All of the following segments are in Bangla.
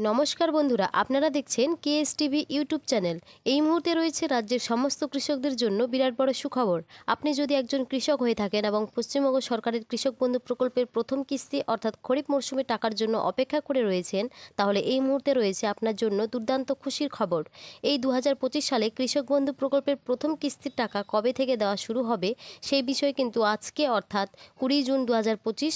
নমস্কার বন্ধুরা, আপনারা দেখছেন কেএসটিভি ইউটিউব চ্যানেল। এই মুহূর্তে রয়েছে রাজ্যের সমস্ত কৃষকদের জন্য বিরাট বড় সুখবর। আপনি যদি একজন কৃষক হয়ে থাকেন এবং পশ্চিমবঙ্গ সরকারের কৃষক বন্ধু প্রকল্পের প্রথম কিস্তি অর্থাৎ খরিফ মরশুমে টাকার জন্য অপেক্ষা করে রয়েছেন, তাহলে এই মুহূর্তে রয়েছে আপনার জন্য দুর্দান্ত খুশির খবর। এই 2025 সালে কৃষক বন্ধু প্রকল্পের প্রথম কিস্তির টাকা কবে থেকে দেওয়া শুরু হবে সেই বিষয়ে কিন্তু আজকে অর্থাৎ 20 জুন 2025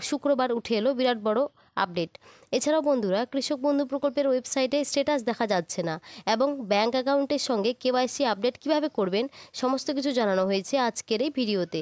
শুক্রবার উঠে এলো বিরাট বড় আপডেট। এছাড়াও বন্ধুরা, কৃষক বন্ধু প্রকল্পের ওয়েবসাইটে স্ট্যাটাস দেখা যাচ্ছে না এবং ব্যাংক অ্যাকাউন্টের সঙ্গে কেওয়াইসি আপডেট কিভাবে করবেন সমস্ত কিছু জানানো হয়েছে আজকের এই ভিডিওতে।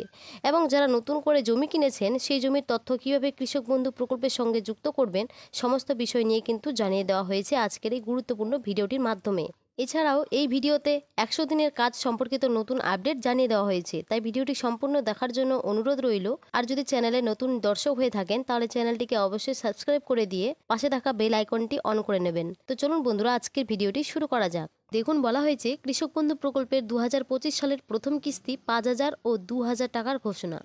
এবং যারা নতুন করে জমি কিনেছেন সেই জমির তথ্য কিভাবে কৃষক বন্ধু প্রকল্পের সঙ্গে যুক্ত করবেন সমস্ত বিষয় নিয়ে কিন্তু জানিয়ে দেওয়া হয়েছে আজকের এই গুরুত্বপূর্ণ ভিডিওটির মাধ্যমে। এছাড়াও এই ভিডিওতে 100 দিনের কাজ সম্পর্কিত নতুন আপডেট জানিয়ে দেওয়া হয়েছে, তাই ভিডিওটি সম্পূর্ণ দেখার জন্য অনুরোধ রইল। আর যদি চ্যানেলে নতুন দর্শক হয়ে থাকেন তাহলে চ্যানেলটিকে অবশ্যই সাবস্ক্রাইব করে দিয়ে পাশে থাকা বেল আইকনটি অন করে নেবেন। তো চলুন বন্ধুরা, আজকের ভিডিওটি শুরু করা যাক। দেখুন, বলা হয়েছে কৃষক বন্ধু প্রকল্পের 2025 সালের প্রথম কিস্তি 5,000 ও 2,000 টাকার ঘোষণা।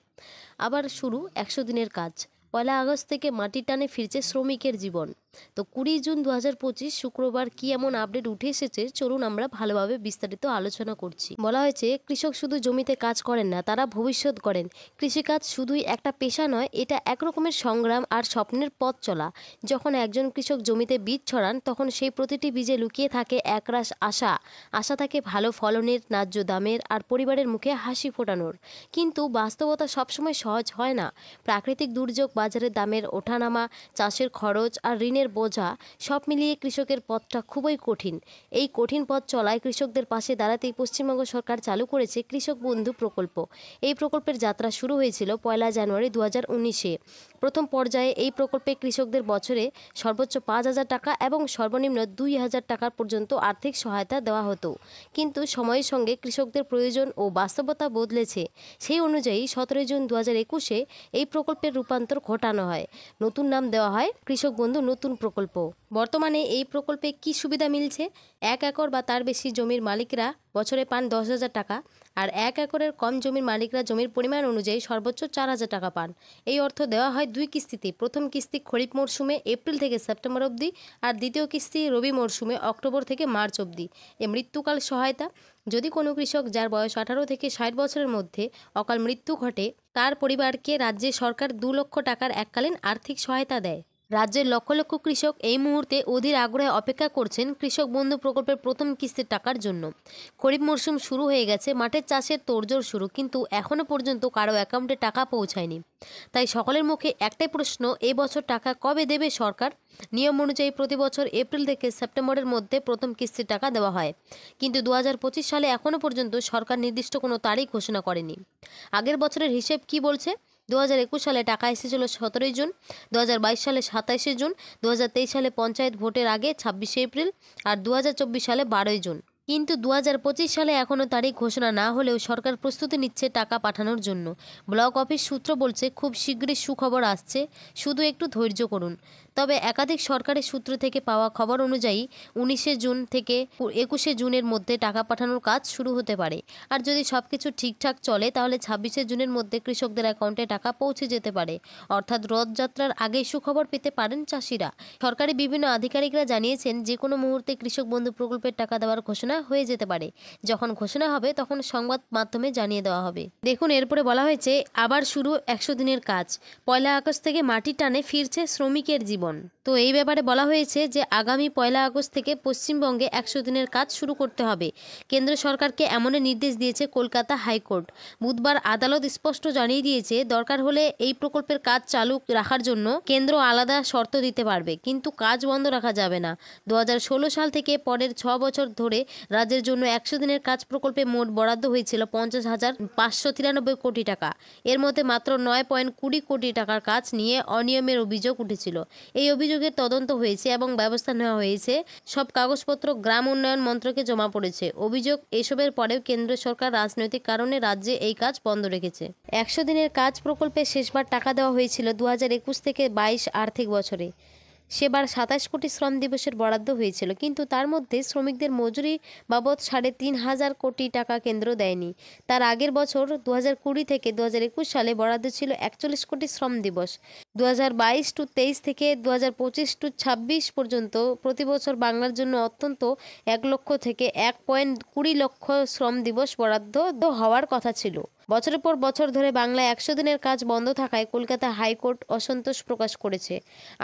আবার শুরু 100 দিনের কাজ। 1 আগস্ট থেকে মাটির টানে ফিরছে শ্রমিকের জীবন। তো 20 জুন 2025 শুক্রবার কি এমন আপডেট উঠে এসেছে চলুন আমরা ভালোভাবে বিস্তারিত আলোচনা করছি। বলা হয়েছে কৃষক শুধু জমিতে কাজ করেন না, তারা ভবিষ্যৎ গড়েন। কৃষিকাজ শুধুই একটা পেশা নয়, এটা এক রকমের সংগ্রাম আর স্বপ্নের পথ চলা। যখন একজন কৃষক জমিতে বীজ ছড়ান তখন সেই প্রতিটি বীজে লুকিয়ে থাকে একরাশ আশা থাকে ভালো ফলনের, ন্যায্য দামের আর পরিবারের মুখে হাসি ফোটানোর। কিন্তু বাস্তবতা সবসময় সহজ হয় না। প্রাকৃতিক দুর্যোগ, বাজারের দামের ওঠানামা, চাষের খরচ আর ঋণের বোঝা সব মিলিয়ে কৃষকের পথটা খুবই কঠিন। এই কঠিন পথ চলায় কৃষকদের পাশে দাঁড়াতেই পশ্চিমবঙ্গ সরকার চালু করেছে কৃষক বন্ধু প্রকল্প। এই প্রকল্পের যাত্রা শুরু হয়েছিল 1 জানুয়ারি 2019-এ। প্রথম পর্যায়ে এই প্রকল্পে কৃষকদের বছরে সর্বোচ্চ 5,000 টাকা এবং সর্বনিম্ন 2,000 টাকা পর্যন্ত আর্থিক সহায়তা দেওয়া হতো। কিন্তু সময়ের সঙ্গে কৃষকদের প্রয়োজন ও বাস্তবতা বদলেছে। সেই অনুযায়ী 17 জুন 2021-এ এই প্রকল্পের রূপান্তর ঘটানো হয়। নতুন নাম দেওয়া হয় কৃষক বন্ধু নতুন প্রকল্প। বর্তমানে এই প্রকল্পে কি সুবিধা মিলছে? 1 একর বা তার বেশি জমির মালিকরা বছরে পান 10,000 টাকা, আর 1 একরের কম জমির মালিকরা জমির পরিমাণ অনুযায়ী সর্বোচ্চ 4,000 টাকা পান। এই অর্থ দেওয়া হয় 2 কিস্তিতে। প্রথম কিস্তি খরিফ মরশুমে এপ্রিল থেকে সেপ্টেম্বর অবধি, আর দ্বিতীয় কিস্তি রবি মরশুমে অক্টোবর থেকে মার্চ অবধি। মৃত্যুকাল সহায়তা: যদি কোনো কৃষক যার বয়স 18 থেকে 60 বছরের মধ্যে অকাল মৃত্যু ঘটে, তার পরিবারকে রাজ্যে সরকার 2 লক্ষ টাকার এককালীন আর্থিক সহায়তা দেয়। রাজ্যের লক্ষ লক্ষ কৃষক এই মুহূর্তে অধীর আগ্রহে অপেক্ষা করছেন কৃষক বন্ধু প্রকল্পের প্রথম কিস্তির টাকার জন্য। খরিফ মরশুম শুরু হয়ে গেছে, মাঠের চাষের তোড়জোড় শুরু, কিন্তু এখনও পর্যন্ত কারো অ্যাকাউন্টে টাকা পৌঁছায়নি। তাই সকলের মুখে একটাই প্রশ্ন, এবছর টাকা কবে দেবে সরকার? নিয়ম অনুযায়ী প্রতি বছর এপ্রিল থেকে সেপ্টেম্বরের মধ্যে প্রথম কিস্তির টাকা দেওয়া হয়, কিন্তু 2025 সালে এখনও পর্যন্ত সরকার নির্দিষ্ট কোনো তারিখ ঘোষণা করেনি। আগের বছরের হিসেব কি বলছে? 2021 সালে টাকা এসেছিল 17 জুন, 2022 সালে 27 জুন, 2023 সালে পঞ্চায়েত ভোটের আগে 26 এপ্রিল আর 2024 সালে 12 জুন। কিন্তু 2025 সালে এখনও তারিখ ঘোষণা না হলেও সরকার প্রস্তুতি নিচ্ছে টাকা পাঠানোর জন্য। ব্লক অফিস সূত্র বলছে খুব শীঘ্রই সুখবর আসছে, শুধু একটু ধৈর্য করুন। তবে একাধিক সরকারি সূত্র থেকে পাওয়া খবর অনুযায়ী 19 জুন থেকে 21 জুনের মধ্যে টাকা পাঠানোর কাজ শুরু হতে পারে। আর যদি সবকিছু ঠিকঠাক চলে তাহলে 26 জুনের মধ্যে কৃষকদের অ্যাকাউন্টে টাকা পৌঁছে যেতে পারে। অর্থাৎ রথযাত্রার আগেই সুখবর পেতে পারেন চাষিরা। সরকারি বিভিন্ন আধিকারিকরা জানিয়েছেন যে কোনো মুহূর্তে কৃষক বন্ধু প্রকল্পের টাকা দেওয়ার ঘোষণা হয়ে যেতে পারে। যখন ঘোষণা হবে তখন সংবাদ মাধ্যমে জানিয়ে দেওয়া হবে। দেখুন, এরপরে বলা হয়েছে আবার শুরু 100 দিনের কাজ। 1 আগস্ট থেকে মাটির টানে ফিরছে শ্রমিকের জীবন। তো এই ব্যাপারে বলা হয়েছে যে আগামী 1 আগস্ট থেকে পশ্চিমবঙ্গে 100 দিনের কাজ শুরু করতে হবে। কেন্দ্র সরকারকে এমন নির্দেশ দিয়েছে কলকাতা হাইকোর্ট। বুধবার আদালত স্পষ্ট জানিয়ে দিয়েছে দরকার হলে এই প্রকল্পের কাজ চালু রাখার জন্য কেন্দ্র আলাদা শর্ত দিতে পারবে, কিন্তু কাজ বন্ধ রাখা যাবে না। 2016 সাল থেকে পরের 6 বছর ধরে রাজ্যের জন্য 100 দিনের কাজ প্রকল্পে মোট বরাদ্দ হয়েছিল 50,593 কোটি টাকা। এর মধ্যে মাত্র 9.20 কোটি টাকার কাজ নিয়ে অনিয়মের অভিযোগ উঠেছিল। এই অভিযোগের তদন্ত হয়েছে এবং ব্যবস্থা নেওয়া হয়েছে। সব কাগজপত্র গ্রাম উন্নয়ন মন্ত্রকে জমা পড়েছে। অভিযোগ এসবের পরেও কেন্দ্র সরকার রাজনৈতিক কারণে রাজ্যে এই কাজ বন্ধ রেখেছে। 100 দিনের কাজ প্রকল্পে শেষবার টাকা দেওয়া হয়েছিল 2021 থেকে 22 আর্থিক বছরে। সেবার 27 কোটি শ্রম দিবসের বরাদ্দ হয়েছিল, কিন্তু তার মধ্যে শ্রমিকদের মজুরি বাবদ 3,500 কোটি টাকা কেন্দ্র দেয়নি। তার আগের বছর 2020 থেকে 2021 সালে বরাদ্দ ছিল 41 কোটি শ্রম দিবস। 2022 টু 23 থেকে 2025 টু 26 পর্যন্ত প্রতি বছর বাংলার জন্য অত্যন্ত 1 লক্ষ থেকে 1.20 লক্ষ শ্রম দিবস বরাদ্দ হওয়ার কথা ছিল। বছরের পর বছর ধরে বাংলায় 100 দিনের কাজ বন্ধ থাকায় কলকাতা হাইকোর্ট অসন্তোষ প্রকাশ করেছে।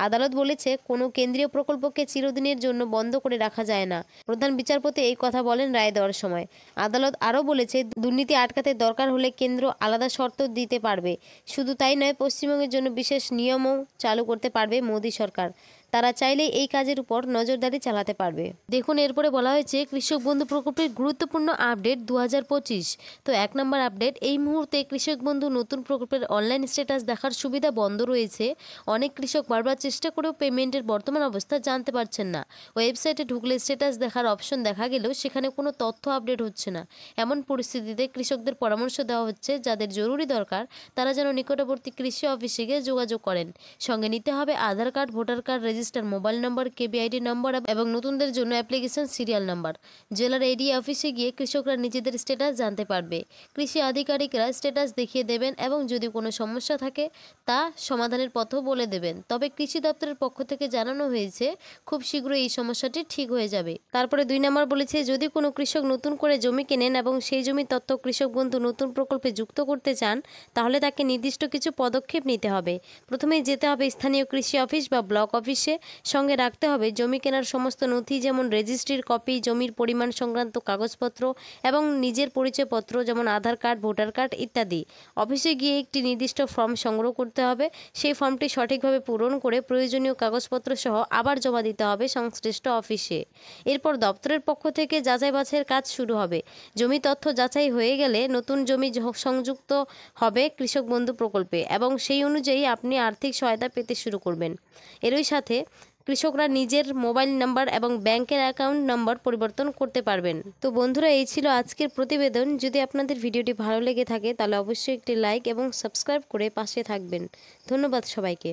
আদালত বলেছে, কোনো কেন্দ্রীয় প্রকল্পকে চিরদিনের জন্য বন্ধ করে রাখা যায় না। প্রধান বিচারপতি এই কথা বলেন রায় দেওয়ার সময়। আদালত আরও বলেছে, দুর্নীতি আটকাতে দরকার হলে কেন্দ্র আলাদা শর্ত দিতে পারবে। শুধু তাই নয়, পশ্চিমবঙ্গের জন্য বিশেষ নিয়মও চালু করতে পারবে মোদী সরকার। তারা চাইলে এই কাজের উপর নজরদারি চালাতে পারবে। দেখুন, এরপরে বলা হয়েছে কৃষক বন্ধু প্রকল্পের গুরুত্বপূর্ণ আপডেট 2025। তো 1 নম্বর আপডেট, এই মুহূর্তে কৃষক বন্ধু নতুন প্রকল্পের অনলাইন স্ট্যাটাস দেখার সুবিধা বন্ধ রয়েছে। অনেক কৃষক বারবার চেষ্টা করেও পেমেন্টের বর্তমান অবস্থা জানতে পারছেন না। ওয়েবসাইটে ঢুকলে স্ট্যাটাস দেখার অপশন দেখা গেলেও সেখানে কোনো তথ্য আপডেট হচ্ছে না। এমন পরিস্থিতিতে কৃষকদের পরামর্শ দেওয়া হচ্ছে, যাদের জরুরি দরকার তারা যেন নিকটবর্তী কৃষি অফিসে গিয়ে যোগাযোগ করেন। সঙ্গে নিতে হবে Aadhaar card, voter card, register mobile number, KBID number এবং নতুনদের জন্য অ্যাপ্লিকেশন সিরিয়াল নাম্বার। জেলার এডি অফিসে গিয়ে কৃষকরা নিজেদের স্ট্যাটাস জানতে পারবে। কৃষি আধিকারিকরা স্ট্যাটাস দেখিয়ে দেবেন এবং যদি কোনো সমস্যা থাকে তা সমাধানের পথও বলে দেবেন। তবে কৃষি দপ্তরের পক্ষ থেকে জানানো হয়েছে, খুব শীঘ্রই এই সমস্যাটি ঠিক হয়ে যাবে। তারপরে 2 নম্বর বলেছে, যদি কোনো কৃষক নতুন করে জমি কেনেন এবং সেই জমির তথ্য কৃষক বন্ধু নতুন প্রকল্পে যুক্ত করতে চান, তাহলে তাকে নির্দিষ্ট কিছু পদক্ষেপ নিতে হবে। প্রথমেই যেতে হবে স্থানীয় কৃষি অফিস বা ব্লক অফিসে। সঙ্গে রাখতে হবে জমি কেনার সমস্ত নথি, যেমন রেজিস্ট্রির কপি, জমির পরিমাণ সংক্রান্ত কাগজপত্র এবং নিজের পরিচয়পত্র যেমন আধার কার্ড, ভোটার কার্ড ইত্যাদি। অফিসে গিয়ে একটি নির্দিষ্ট ফর্ম সংগ্রহ করতে হবে। সেই ফর্মটি সঠিকভাবে পূরণ করে প্রয়োজনীয় কাগজপত্র সহ আবার জমা দিতে হবে সংশ্লিষ্ট অফিসে। এরপর দপ্তরের পক্ষ থেকে যাচাই বাছাইয়ের কাজ শুরু হবে। জমি তথ্য যাচাই হয়ে গেলে নতুন জমি সংযুক্ত হবে কৃষক বন্ধু প্রকল্পে এবং সেই অনুযায়ী আপনি আর্থিক সহায়তা পেতে শুরু করবেন। এরই সাথে কৃষকরা নিজের মোবাইল নাম্বার এবং ব্যাংকের অ্যাকাউন্ট নাম্বার পরিবর্তন করতে পারবেন। তো বন্ধুরা, এই ছিল আজকের প্রতিবেদন। যদি আপনাদের ভিডিওটি ভালো লেগে থাকে তাহলে অবশ্যই একটি লাইক এবং সাবস্ক্রাইব করে পাশে থাকবেন। ধন্যবাদ সবাইকে।